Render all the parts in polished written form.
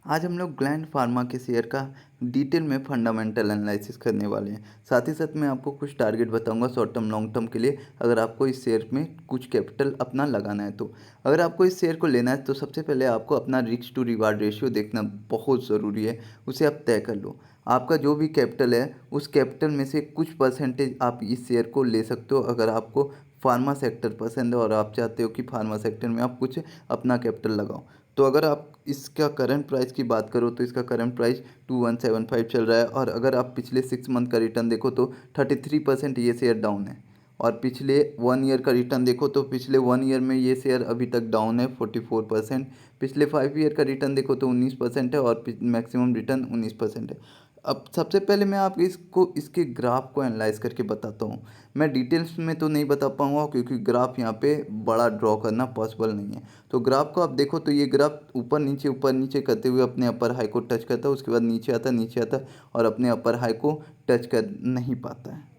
आज हम लोग ग्लैंड फार्मा के शेयर का डिटेल में फंडामेंटल एनालिसिस करने वाले हैं। साथ ही साथ मैं आपको कुछ टारगेट बताऊंगा शॉर्ट टर्म लॉन्ग टर्म के लिए, अगर आपको इस शेयर में कुछ कैपिटल अपना लगाना है तो। अगर आपको इस शेयर को लेना है तो सबसे पहले आपको अपना रिस्क टू रिवार्ड रेशियो देखना बहुत ज़रूरी है, उसे आप तय कर लो। आपका जो भी कैपिटल है उस कैपिटल में से कुछ परसेंटेज आप इस शेयर को ले सकते हो। अगर आपको फार्मा सेक्टर पसंद है और आप चाहते हो कि फार्मा सेक्टर में आप कुछ अपना कैपिटल लगाओ, तो अगर आप इसका करंट प्राइस की बात करो तो इसका करंट प्राइस 2175 चल रहा है। और अगर आप पिछले 6 मंथ का रिटर्न देखो तो 33% ये शेयर डाउन है। और पिछले 1 ईयर का रिटर्न देखो तो पिछले 1 ईयर में ये शेयर अभी तक डाउन है 44%। पिछले 5 ईयर का रिटर्न देखो तो 19% है और मैक्सिमम रिटर्न 19% है। अब सबसे पहले मैं आप इसको इसके ग्राफ को एनालाइज करके बताता हूँ। मैं डिटेल्स में तो नहीं बता पाऊँगा क्योंकि ग्राफ यहाँ पे बड़ा ड्रॉ करना पॉसिबल नहीं है। तो ग्राफ को आप देखो तो ये ग्राफ ऊपर नीचे करते हुए अपने अपर हाई को टच करता है, उसके बाद नीचे आता है और अपने अपर हाई को टच कर नहीं पाता है।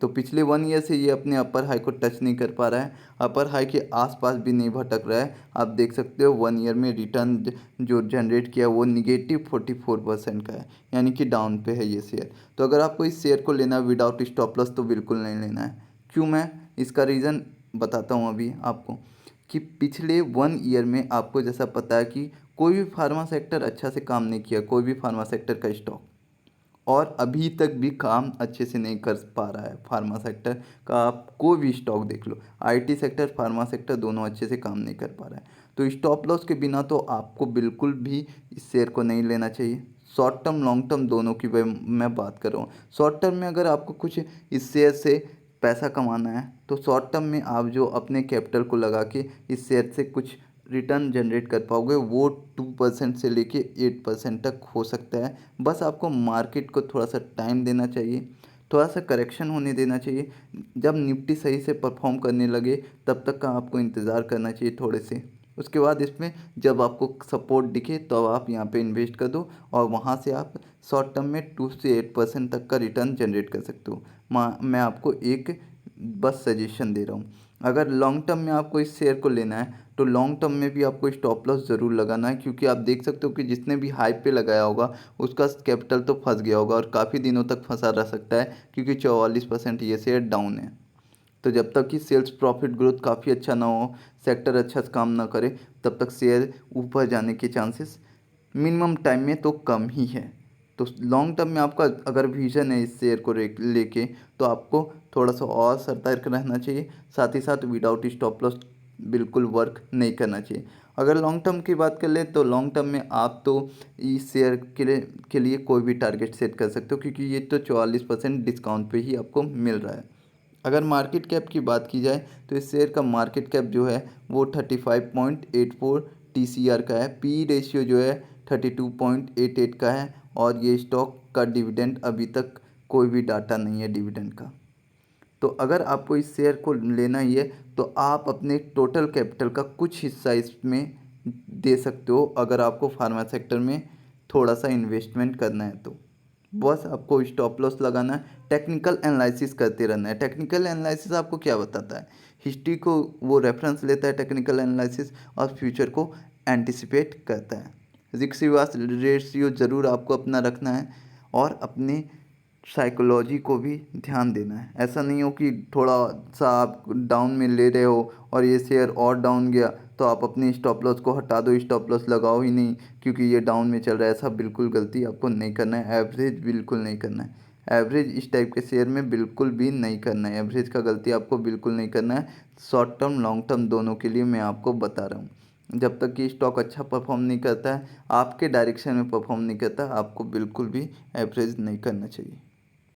तो पिछले 1 ईयर से ये अपने अपर हाई को टच नहीं कर पा रहा है, अपर हाई के आसपास भी नहीं भटक रहा है। आप देख सकते हो 1 ईयर में रिटर्न जो जनरेट किया वो -44% का है, यानी कि डाउन पे है ये शेयर। तो अगर आपको इस शेयर को लेना है विदाउट स्टॉप लॉस तो बिल्कुल नहीं लेना है। क्यों? मैं इसका रीज़न बताता हूँ अभी आपको कि पिछले 1 ईयर में आपको जैसा पता है कि कोई भी फार्मा सेक्टर अच्छा से काम नहीं किया, कोई भी फार्मा सेक्टर का स्टॉक, और अभी तक भी काम अच्छे से नहीं कर पा रहा है फार्मा सेक्टर का। आप कोई भी स्टॉक देख लो, आईटी सेक्टर फार्मा सेक्टर दोनों अच्छे से काम नहीं कर पा रहा है। तो स्टॉप लॉस के बिना तो आपको बिल्कुल भी इस शेयर को नहीं लेना चाहिए। शॉर्ट टर्म लॉन्ग टर्म दोनों की मैं बात कर रहा हूँ। शॉर्ट टर्म में अगर आपको कुछ इस शेयर से पैसा कमाना है तो शॉर्ट टर्म में आप जो अपने कैपिटल को लगा के इस शेयर से कुछ रिटर्न जनरेट कर पाओगे वो 2% से लेके 8% तक हो सकता है। बस आपको मार्केट को थोड़ा सा टाइम देना चाहिए, थोड़ा सा करेक्शन होने देना चाहिए। जब निफ्टी सही से परफॉर्म करने लगे तब तक का आपको इंतज़ार करना चाहिए थोड़े से। उसके बाद इसमें जब आपको सपोर्ट दिखे तो आप यहाँ पे इन्वेस्ट कर दो और वहाँ से आप शॉर्ट टर्म में 2 से 8% तक का रिटर्न जनरेट कर सकते हो। मैं आपको एक बस सजेशन दे रहा हूँ। अगर लॉन्ग टर्म में आपको इस शेयर को लेना है तो लॉन्ग टर्म में भी आपको स्टॉप लॉस ज़रूर लगाना है, क्योंकि आप देख सकते हो कि जिसने भी हाइप पे लगाया होगा उसका कैपिटल तो फंस गया होगा और काफ़ी दिनों तक फंसा रह सकता है, क्योंकि 44% ये शेयर डाउन है। तो जब तक कि सेल्स प्रॉफिट ग्रोथ काफ़ी अच्छा ना हो, सेक्टर अच्छा से काम ना करे, तब तक शेयर ऊपर जाने के चांसेस मिनिमम टाइम में तो कम ही है। तो लॉन्ग टर्म में आपका अगर विजन है इस शेयर को लेके तो आपको थोड़ा सा और सतर्क रहना चाहिए। साथ ही साथ विदाउट स्टॉप लॉस बिल्कुल वर्क नहीं करना चाहिए। अगर लॉन्ग टर्म की बात कर ले तो लॉन्ग टर्म में आप तो इस शेयर के लिए कोई भी टारगेट सेट कर सकते हो, क्योंकि ये तो 44% डिस्काउंट पे ही आपको मिल रहा है। अगर मार्केट कैप की बात की जाए तो इस शेयर का मार्केट कैप जो है वो 35.84 TCR का है। पी रेशियो जो है 32.88 का है। और ये स्टॉक का डिविडेंड अभी तक कोई भी डाटा नहीं है डिविडेंड का। तो अगर आपको इस शेयर को लेना ही है तो आप अपने टोटल कैपिटल का कुछ हिस्सा इसमें दे सकते हो, अगर आपको फार्मा सेक्टर में थोड़ा सा इन्वेस्टमेंट करना है तो। बस आपको स्टॉप लॉस लगाना है, टेक्निकल एनालिसिस करते रहना है। टेक्निकल एनालिसिस आपको क्या बताता है? हिस्ट्री को वो रेफरेंस लेता है टेक्निकल एनालिसिस, और फ्यूचर को एंटिसिपेट करता है। रिस्क रिवार्ड रेशियो ज़रूर आपको अपना रखना है और अपने साइकोलॉजी को भी ध्यान देना है। ऐसा नहीं हो कि थोड़ा सा आप डाउन में ले रहे हो और ये शेयर और डाउन गया तो आप अपनी स्टॉप लॉस को हटा दो, स्टॉप लॉस लगाओ ही नहीं क्योंकि ये डाउन में चल रहा है। ऐसा बिल्कुल गलती आपको नहीं करना है, एवरेज बिल्कुल नहीं करना है। एवरेज इस टाइप के शेयर में बिल्कुल भी नहीं करना है, एवरेज का गलती आपको बिल्कुल नहीं करना है। शॉर्ट टर्म लॉन्ग टर्म दोनों के लिए मैं आपको बता रहा हूँ। जब तक कि स्टॉक अच्छा परफॉर्म नहीं करता है, आपके डायरेक्शन में परफॉर्म नहीं करता, आपको बिल्कुल भी एवरेज नहीं करना चाहिए।